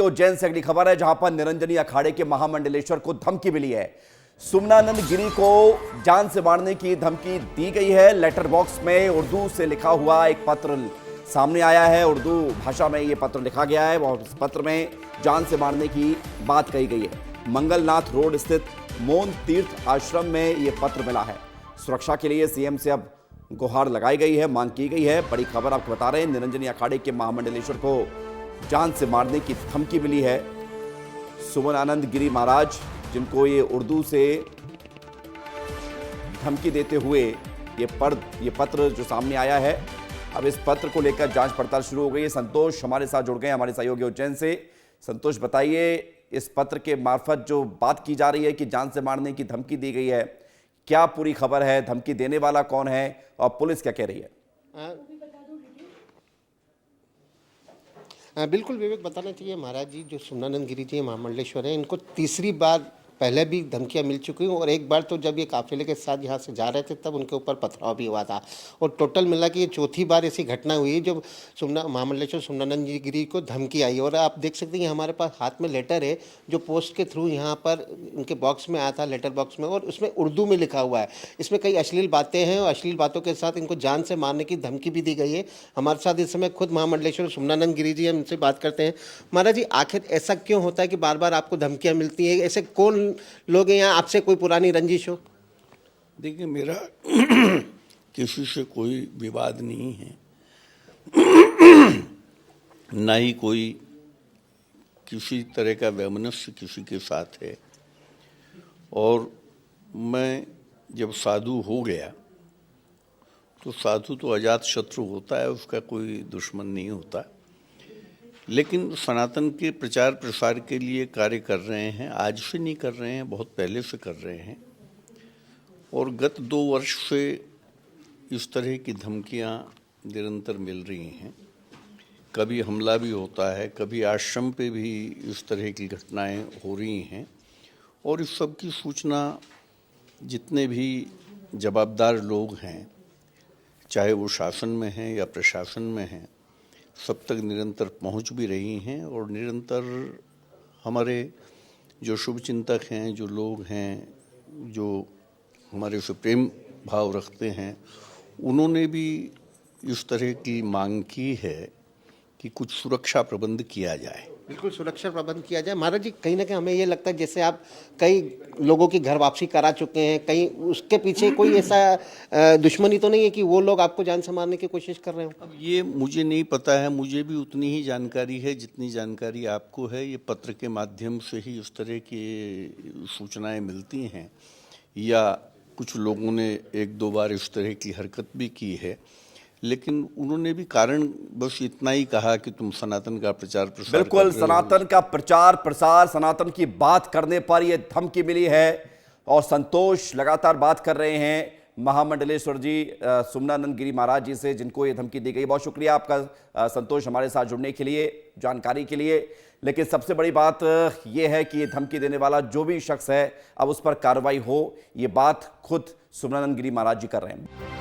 उज्जैन से अगली खबर है, जहां पर निरंजनी अखाड़े के महामंडलेश्वर को धमकी मिली है। सुमनानंद गिरी को जान से मारने की धमकी दी गई है। लेटर बॉक्स में उर्दू से लिखा हुआ एक पत्र सामने आया है। उर्दू भाषा में यह पत्र लिखा गया है और इस पत्र में जान से मारने की बात कही गई है। मंगलनाथ रोड स्थित मोन तीर्थ आश्रम में यह पत्र मिला है। सुरक्षा के लिए सीएम से अब गुहार लगाई गई है, मांग की गई है। बड़ी खबर आपको बता रहे हैं, निरंजनी अखाड़े के महामंडलेश्वर को जान से मारने की धमकी मिली है। सुमनानंद गिरी महाराज, जिनको ये उर्दू से धमकी देते हुए ये पत्र जो सामने आया है, अब इस पत्र को लेकर जांच पड़ताल शुरू हो गई है। संतोष हमारे साथ जुड़ गए, हमारे सहयोगी उज्जैन से। संतोष, बताइए, इस पत्र के मार्फत जो बात की जा रही है कि जान से मारने की धमकी दी गई है, क्या पूरी खबर है? धमकी देने वाला कौन है और पुलिस क्या कह रही है? बिल्कुल विवेक, बताना चाहिए महाराज जी जो सुमनानंद गिरी जी महामंडलेश्वर हैं, इनको तीसरी बार पहले भी धमकियां मिल चुकी हैं और एक बार तो जब ये काफिले के साथ यहाँ से जा रहे थे तब उनके ऊपर पथराव भी हुआ था और टोटल मिला कि ये चौथी बार ऐसी घटना हुई है जो महामंडलेश्वर सुमनानंद गिरी को धमकी आई। और आप देख सकते हैं हमारे पास हाथ में लेटर है जो पोस्ट के थ्रू यहाँ पर इनके बॉक्स में आया था, लेटर बॉक्स में, और उसमें उर्दू में लिखा हुआ है। इसमें कई अश्लील बातें हैं और अश्लील बातों के साथ इनको जान से मारने की धमकी भी दी गई है। हमारे साथ इस समय खुद महामंडलेश्वर सुमनानंद गिरी जी, हम इनसे बात करते हैं। महाराज जी, आखिर ऐसा क्यों होता है कि बार बार आपको धमकियाँ मिलती हैं? ऐसे कौन लोग हैं, यहाँ आपसे कोई पुरानी रंजिश हो? देखिए, मेरा किसी से कोई विवाद नहीं है, ना ही कोई किसी तरह का वैमनस्य किसी के साथ है। और मैं जब साधु हो गया तो साधु तो अजात शत्रु होता है, उसका कोई दुश्मन नहीं होता। लेकिन सनातन के प्रचार प्रसार के लिए कार्य कर रहे हैं, आज से नहीं कर रहे हैं, बहुत पहले से कर रहे हैं। और गत 2 वर्ष से इस तरह की धमकियां निरंतर मिल रही हैं। कभी हमला भी होता है, कभी आश्रम पे भी इस तरह की घटनाएं हो रही हैं। और इस सब की सूचना जितने भी जवाबदार लोग हैं, चाहे वो शासन में हैं या प्रशासन में हैं, सब तक निरंतर पहुंच भी रही हैं। और निरंतर हमारे जो शुभचिंतक हैं, जो लोग हैं, जो हमारे से प्रेम भाव रखते हैं, उन्होंने भी इस तरह की मांग की है कि कुछ सुरक्षा प्रबंध किया जाए। बिल्कुल, सुरक्षा प्रबंध किया जाए। महाराज जी, कहीं ना कहीं हमें ये लगता है जैसे आप कई लोगों की घर वापसी करा चुके हैं, कहीं उसके पीछे कोई ऐसा दुश्मनी तो नहीं है कि वो लोग आपको जान से मारने की कोशिश कर रहे हो? अब ये मुझे नहीं पता है, मुझे भी उतनी ही जानकारी है जितनी जानकारी आपको है। ये पत्र के माध्यम से ही उस तरह की सूचनाएं मिलती हैं, या कुछ लोगों ने 1-2 बार इस तरह की हरकत भी की है। लेकिन उन्होंने भी कारण बस इतना ही कहा कि तुम सनातन का प्रचार प्रसार। बिल्कुल, सनातन का प्रचार प्रसार, सनातन की बात करने पर यह धमकी मिली है। और संतोष लगातार बात कर रहे हैं महामंडलेश्वर जी, सुमनानंद गिरी महाराज जी से, जिनको ये धमकी दी गई। बहुत शुक्रिया आपका संतोष, हमारे साथ जुड़ने के लिए, जानकारी के लिए। लेकिन सबसे बड़ी बात यह है कि ये धमकी देने वाला जो भी शख्स है, अब उस पर कार्रवाई हो, ये बात खुद सुमनानंद गिरी महाराज जी कर रहे हैं।